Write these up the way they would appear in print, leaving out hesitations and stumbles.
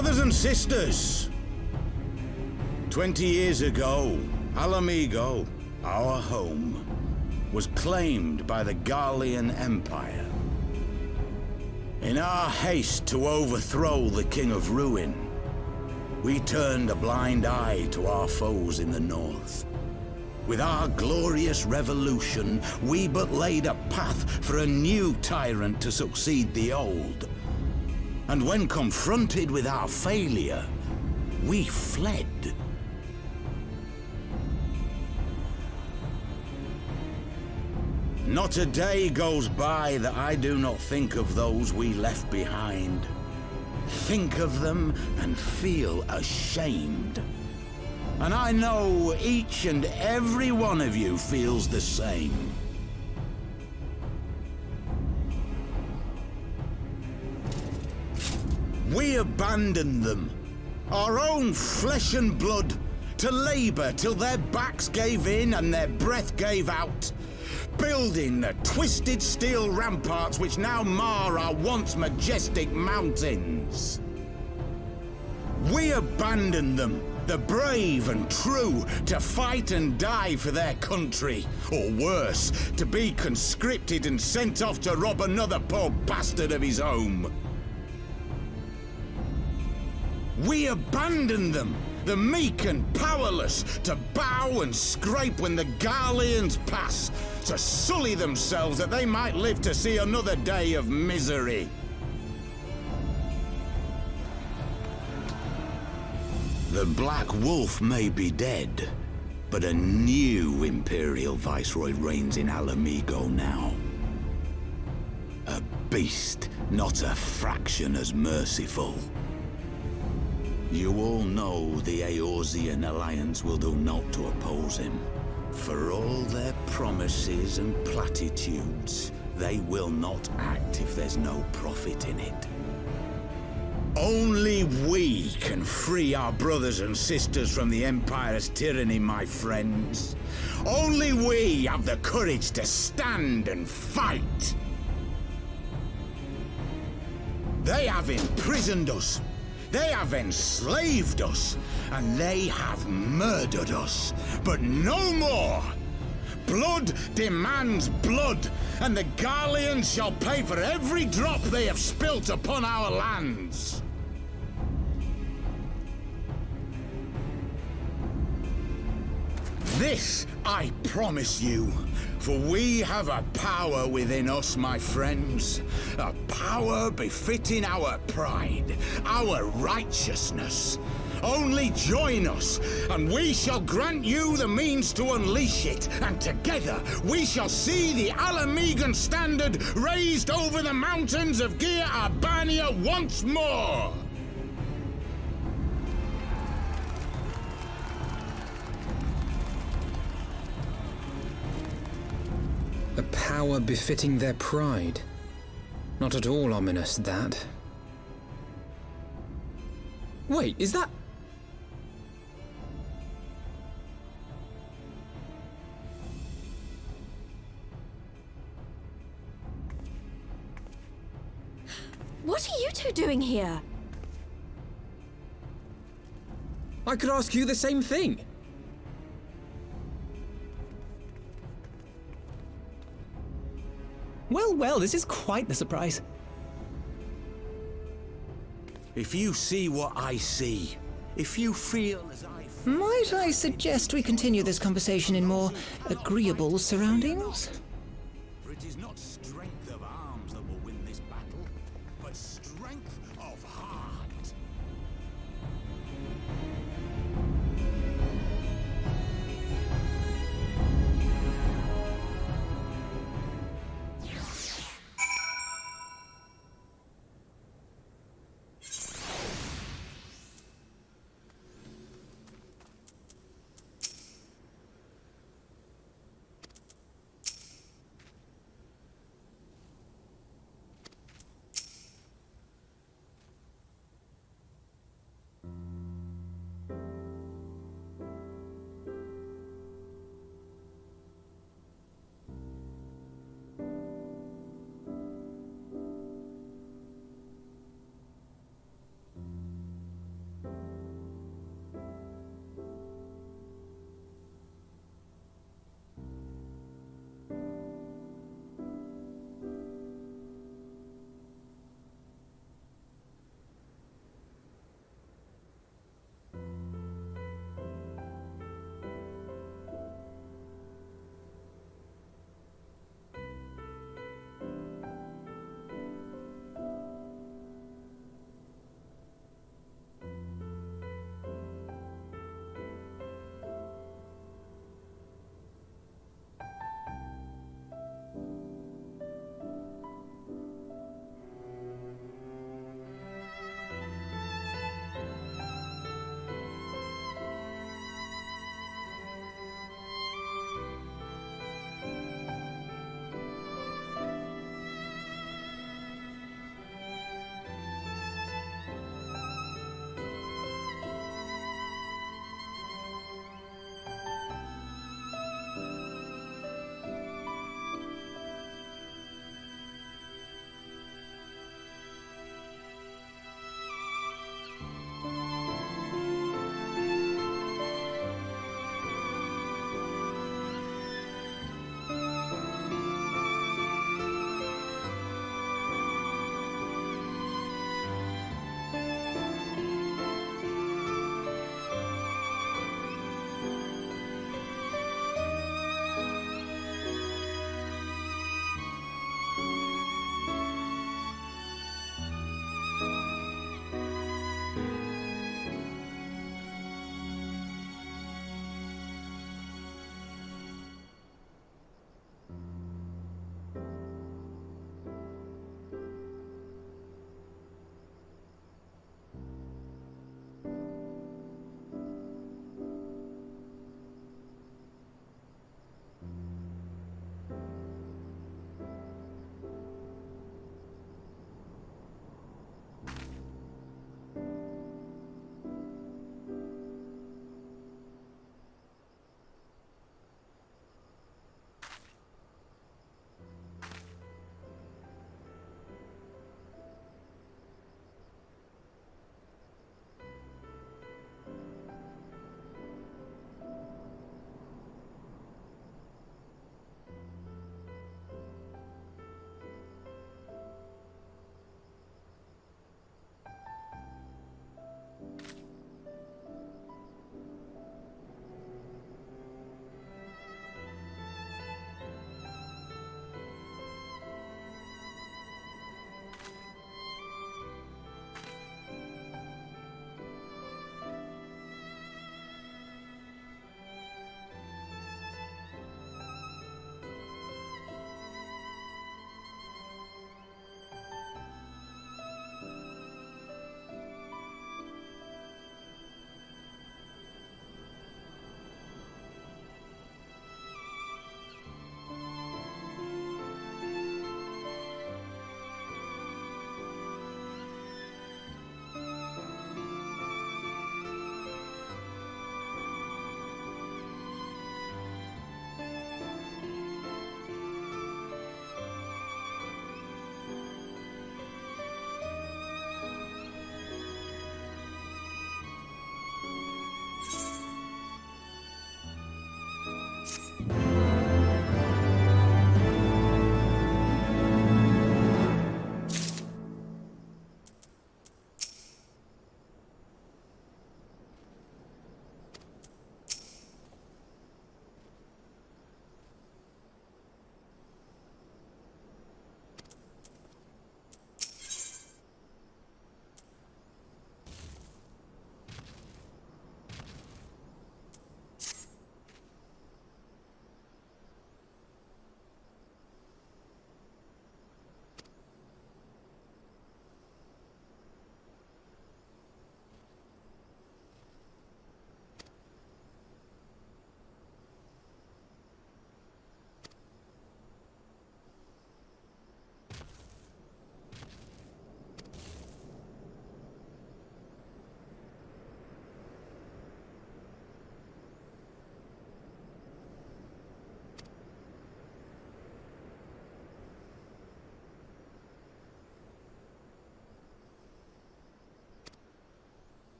Brothers and sisters, 20 years ago, Alamigo, our home, was claimed by the Garlean Empire. In our haste to overthrow the King of Ruin, we turned a blind eye to our foes in the north. With our glorious revolution, we but laid a path for a new tyrant to succeed the old. And when confronted with our failure, we fled. Not a day goes by that I do not think of those we left behind. Think of them and feel ashamed. And I know each and every one of you feels the same. We abandoned them, our own flesh and blood, to labor till their backs gave in and their breath gave out, building the twisted steel ramparts which now mar our once majestic mountains. We abandoned them, the brave and true, to fight and die for their country, or worse, to be conscripted and sent off to rob another poor bastard of his home. We abandoned them, the meek and powerless, to bow and scrape when the Garleans pass, to sully themselves that they might live to see another day of misery. The Black Wolf may be dead, but a new Imperial Viceroy reigns in Alamigo now. A beast, not a fraction as merciful. You all know the Eorzean Alliance will do naught to oppose him. For all their promises and platitudes, they will not act if there's no profit in it. Only we can free our brothers and sisters from the Empire's tyranny, my friends. Only we have the courage to stand and fight. They have imprisoned us. They have enslaved us, and they have murdered us, but no more! Blood demands blood, and the Garleans shall pay for every drop they have spilt upon our lands. This I promise you, for we have a power within us, my friends. A power befitting our pride, our righteousness. Only join us, and we shall grant you the means to unleash it, and together we shall see the Alamigan standard raised over the mountains of Gia Arbania once more! A power befitting their pride. Not at all ominous, that. Wait, is that... What are you two doing here? I could ask you the same thing. Well, this is quite the surprise. If you see what I see, if you feel as I feel... Might I suggest we continue this conversation in more agreeable surroundings? For it is not strength of arms that will win this battle, but strength of heart.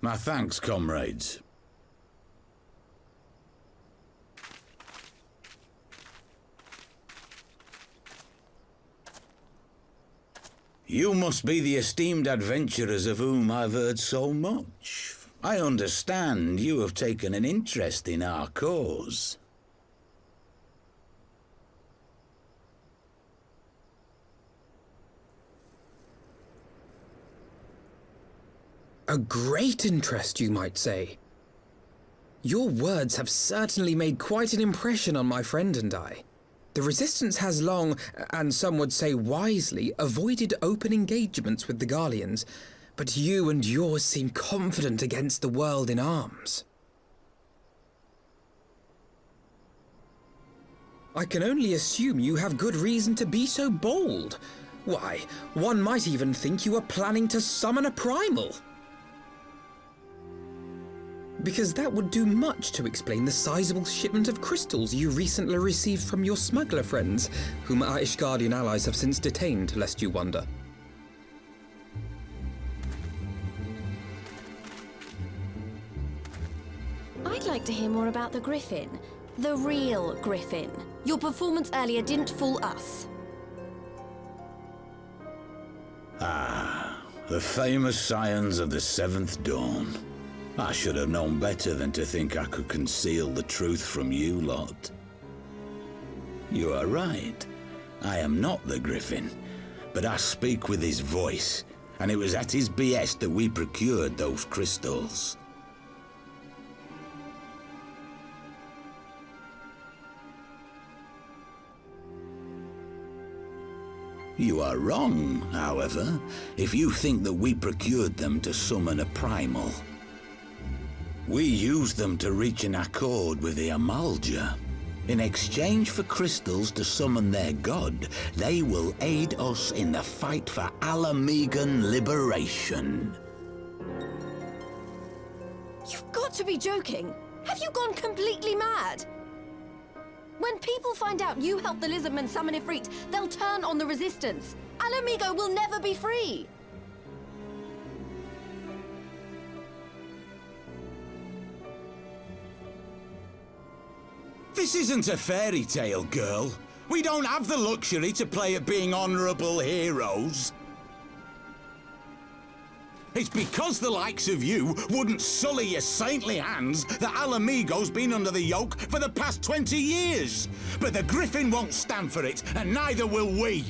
My thanks, comrades. You must be the esteemed adventurers of whom I've heard so much. I understand you have taken an interest in our cause. A great interest, you might say. Your words have certainly made quite an impression on my friend and I. The Resistance has long, and some would say wisely, avoided open engagements with the Garleans, but you and yours seem confident against the world in arms. I can only assume you have good reason to be so bold. Why, one might even think you are planning to summon a primal. Because that would do much to explain the sizable shipment of crystals you recently received from your smuggler friends, whom our Ishgardian allies have since detained, lest you wonder. I'd like to hear more about the Griffin. The real Griffin. Your performance earlier didn't fool us. The famous scions of the Seventh Dawn. I should have known better than to think I could conceal the truth from you lot. You are right. I am not the Griffin, but I speak with his voice, and it was at his behest that we procured those crystals. You are wrong, however, if you think that we procured them to summon a primal. We used them to reach an accord with the Amalja. In exchange for crystals to summon their god, they will aid us in the fight for Alamegan liberation. You've got to be joking! Have you gone completely mad? When people find out you helped the Lizardmen summon Ifrit, they'll turn on the Resistance. Alamigo will never be free! This isn't a fairy tale, girl. We don't have the luxury to play at being honourable heroes. It's because the likes of you wouldn't sully your saintly hands that Alamigo's been under the yoke for the past 20 years. But the Griffin won't stand for it, and neither will we.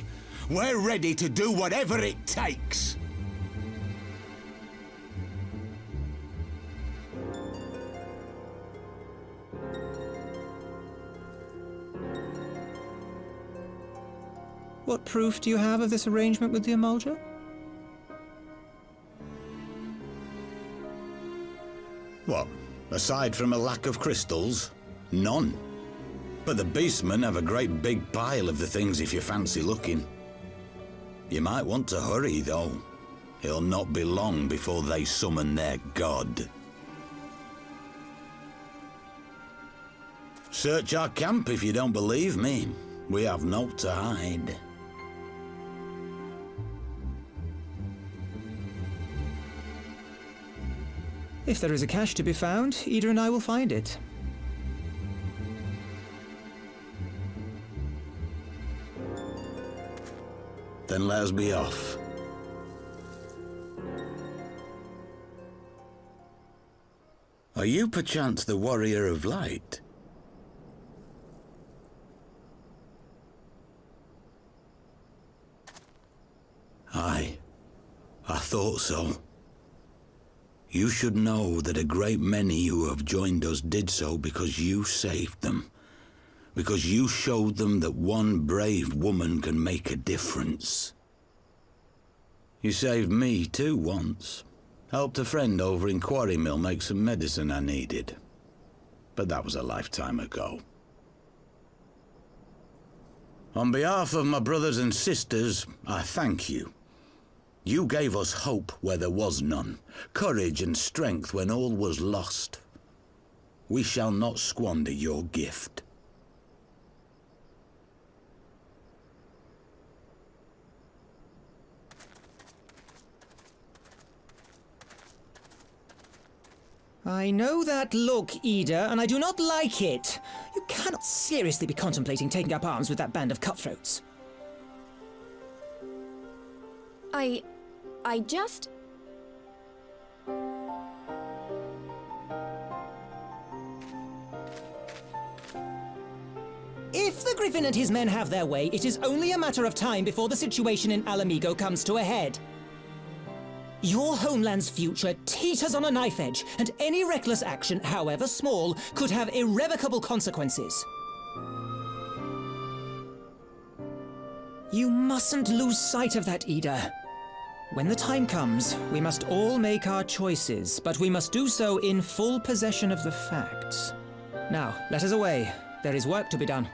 We're ready to do whatever it takes. What proof do you have of this arrangement with the Amalja? What? Aside from a lack of crystals? None. But the beastmen have a great big pile of the things if you fancy looking. You might want to hurry, though. It'll not be long before they summon their god. Search our camp if you don't believe me. We have naught to hide. If there is a cache to be found, Ida and I will find it. Then let us be off. Are you perchance the Warrior of Light? Aye, I thought so. You should know that a great many who have joined us did so because you saved them. Because you showed them that one brave woman can make a difference. You saved me too once. Helped a friend over in Quarry Mill make some medicine I needed. But that was a lifetime ago. On behalf of my brothers and sisters, I thank you. You gave us hope where there was none, courage and strength when all was lost. We shall not squander your gift. I know that look, Ida, and I do not like it. You cannot seriously be contemplating taking up arms with that band of cutthroats. I just... If the Griffin and his men have their way, it is only a matter of time before the situation in Alamigo comes to a head. Your homeland's future teeters on a knife edge, and any reckless action, however small, could have irrevocable consequences. You mustn't lose sight of that, Ida. When the time comes, we must all make our choices, but we must do so in full possession of the facts. Now, let us away. There is work to be done.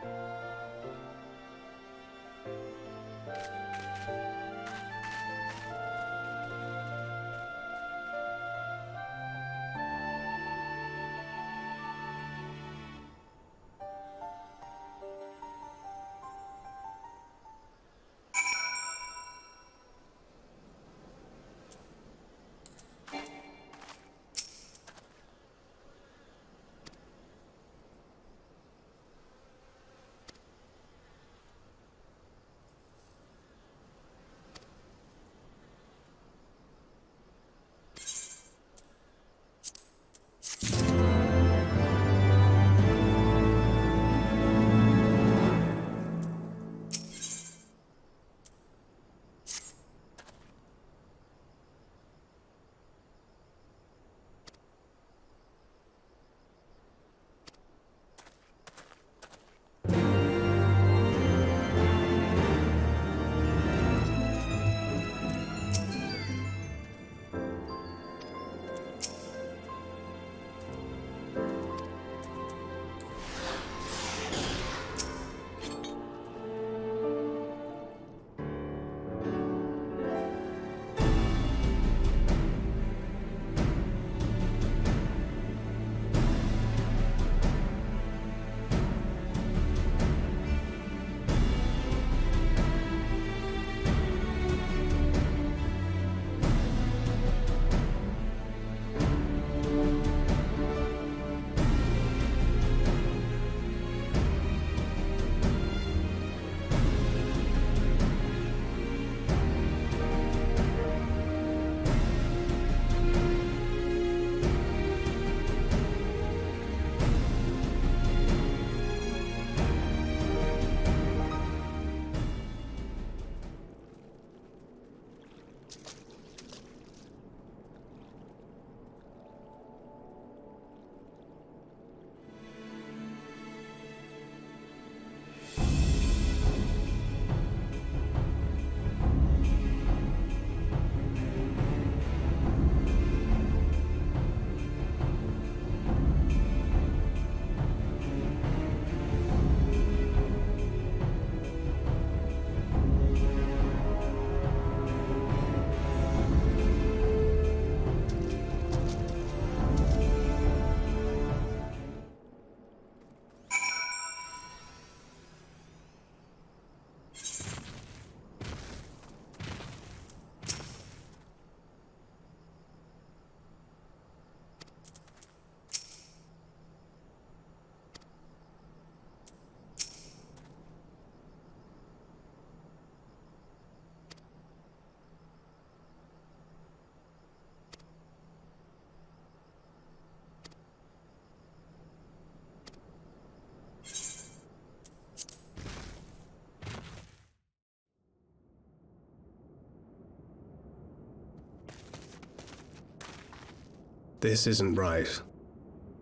This isn't right.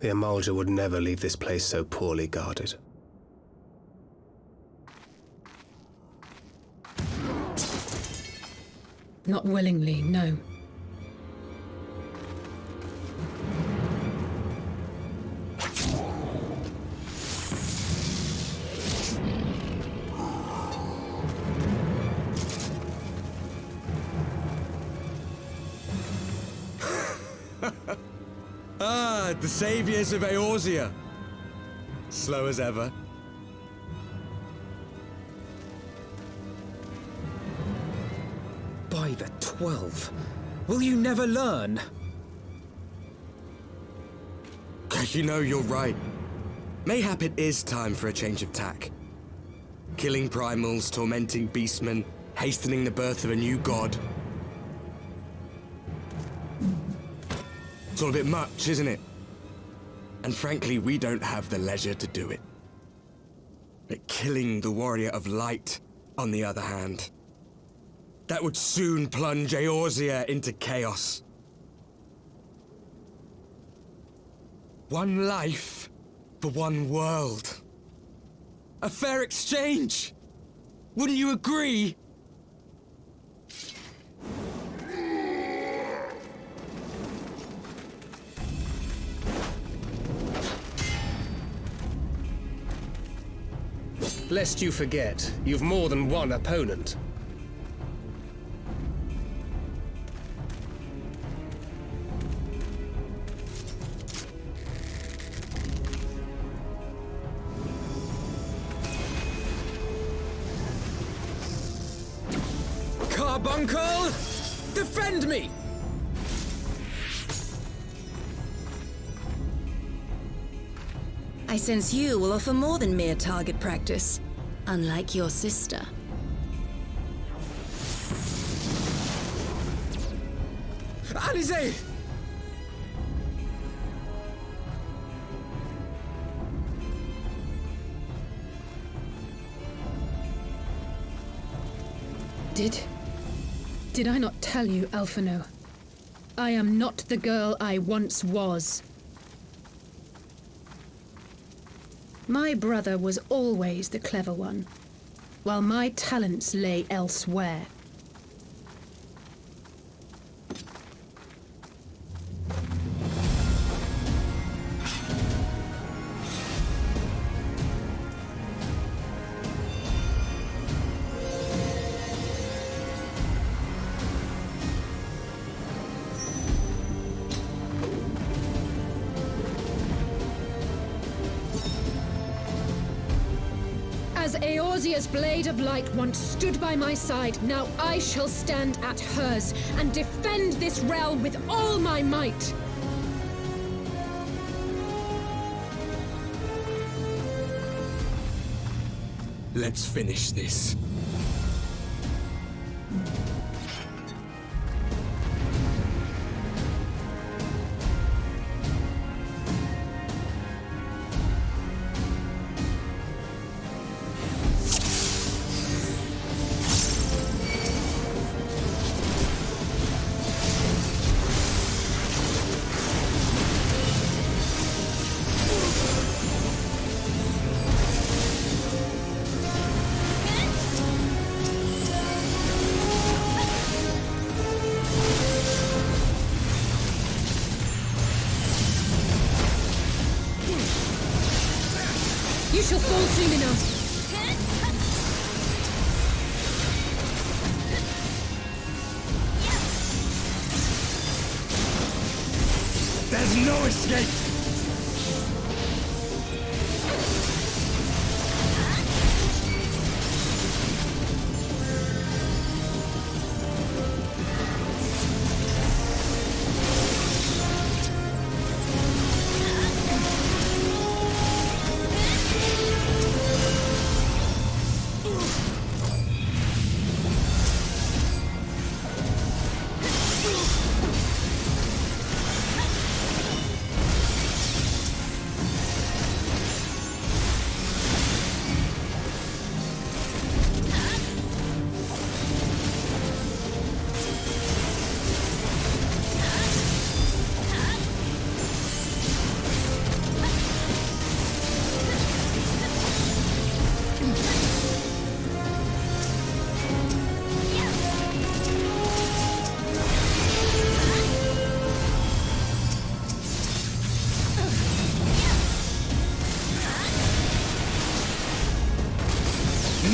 The Emulger would never leave this place so poorly guarded. Not willingly, no. The saviors of Eorzea. Slow as ever. By the 12, will you never learn? You know, you're right. Mayhap it is time for a change of tack. Killing primals, tormenting beastmen, hastening the birth of a new god. It's all a bit much, isn't it? And frankly, we don't have the leisure to do it. But killing the Warrior of Light, on the other hand, that would soon plunge Eorzea into chaos. One life for one world. A fair exchange! Wouldn't you agree? Lest you forget, you've more than one opponent. Carbuncle! Defend me! I sense you will offer more than mere target practice, unlike your sister. Alizé! Did I not tell you, Alphino? I am not the girl I once was. My brother was always the clever one, while my talents lay elsewhere. As Eorzea's blade of light once stood by my side, now I shall stand at hers and defend this realm with all my might. Let's finish this. You shall fall soon enough. There's no escape!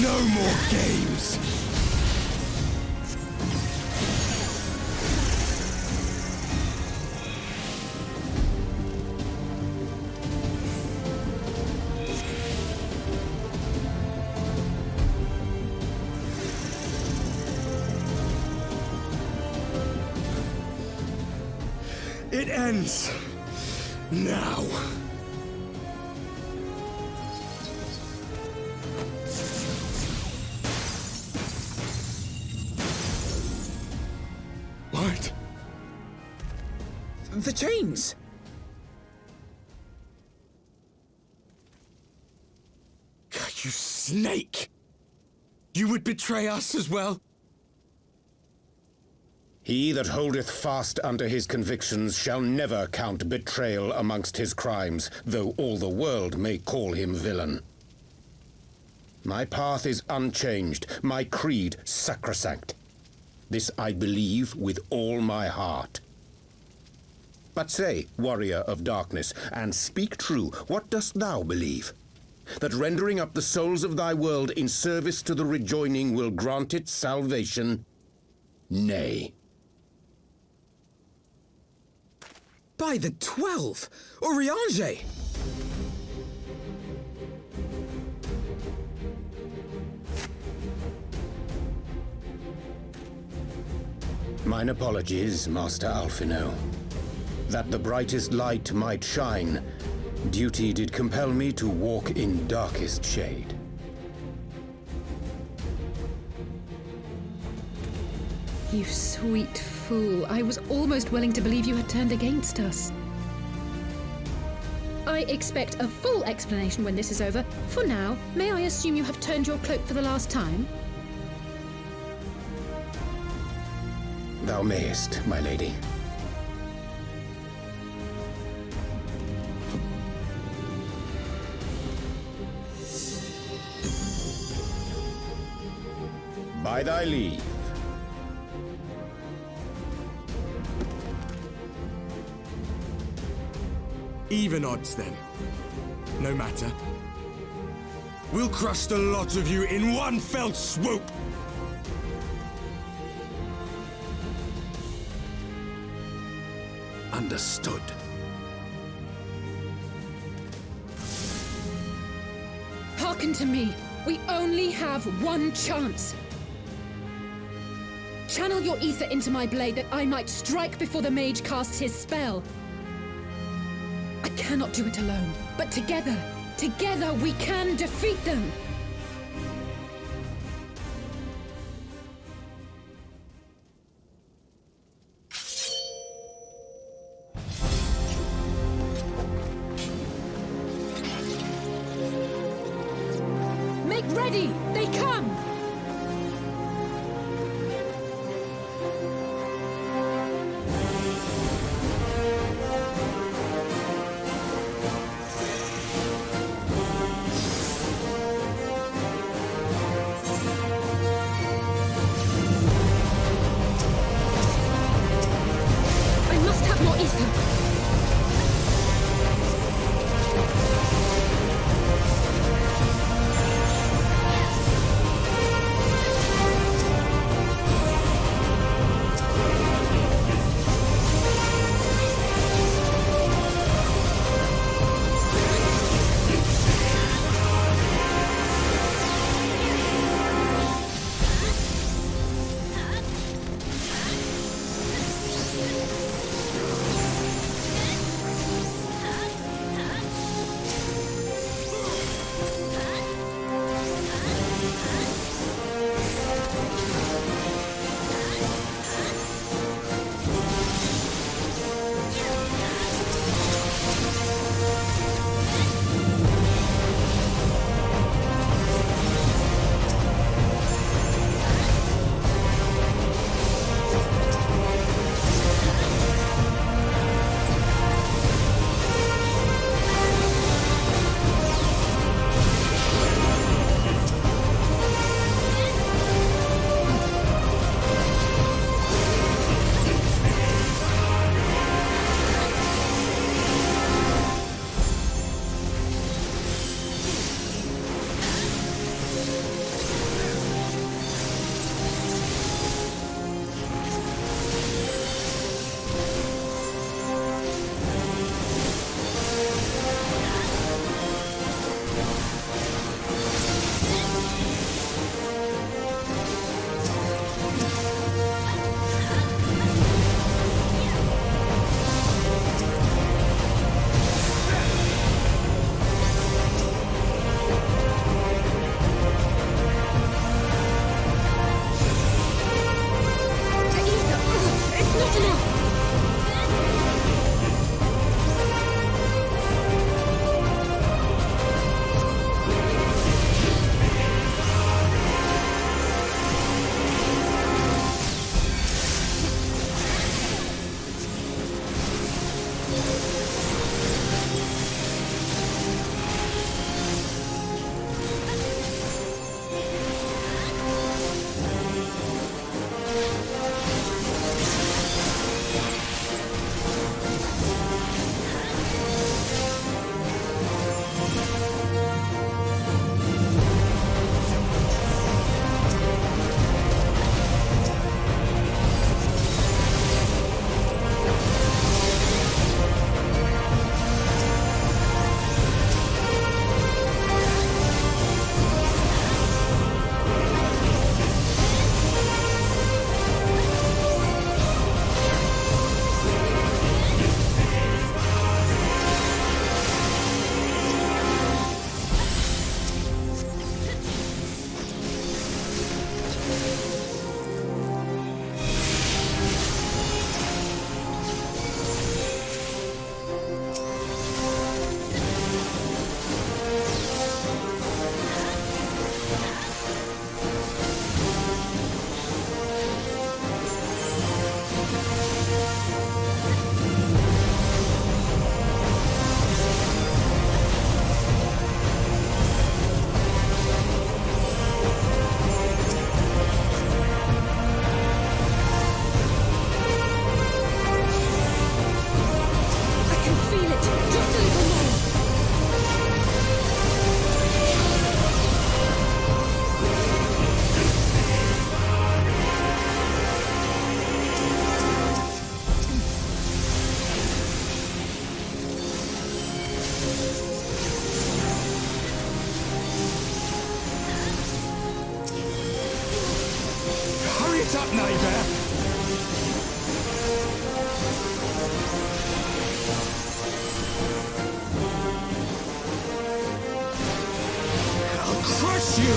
No more games! It ends Now! What? The chains! You snake! You would betray us as well? He that holdeth fast unto his convictions shall never count betrayal amongst his crimes, though all the world may call him villain. My path is unchanged, my creed sacrosanct. This I believe with all my heart. But say, warrior of darkness, and speak true, what dost thou believe? That rendering up the souls of thy world in service to the rejoining will grant it salvation? Nay. By the 12! Oriange! Mine apologies, Master Alphino. That the brightest light might shine, duty did compel me to walk in darkest shade. You sweet fool. I was almost willing to believe you had turned against us. I expect a full explanation when this is over. For now, may I assume you have turned your cloak for the last time? Thou mayest, my lady. By thy leave. Even odds, then. No matter. We'll crush the lot of you in one fell swoop! Understood. Hearken to me. We only have one chance. Channel your ether into my blade that I might strike before the mage casts his spell. I cannot do it alone, but together we can defeat them! Make ready! They come! Hurry it up, neighbour! I'll crush you!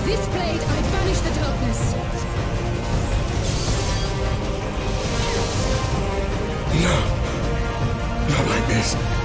This blade, I banish the darkness. No. Not like this.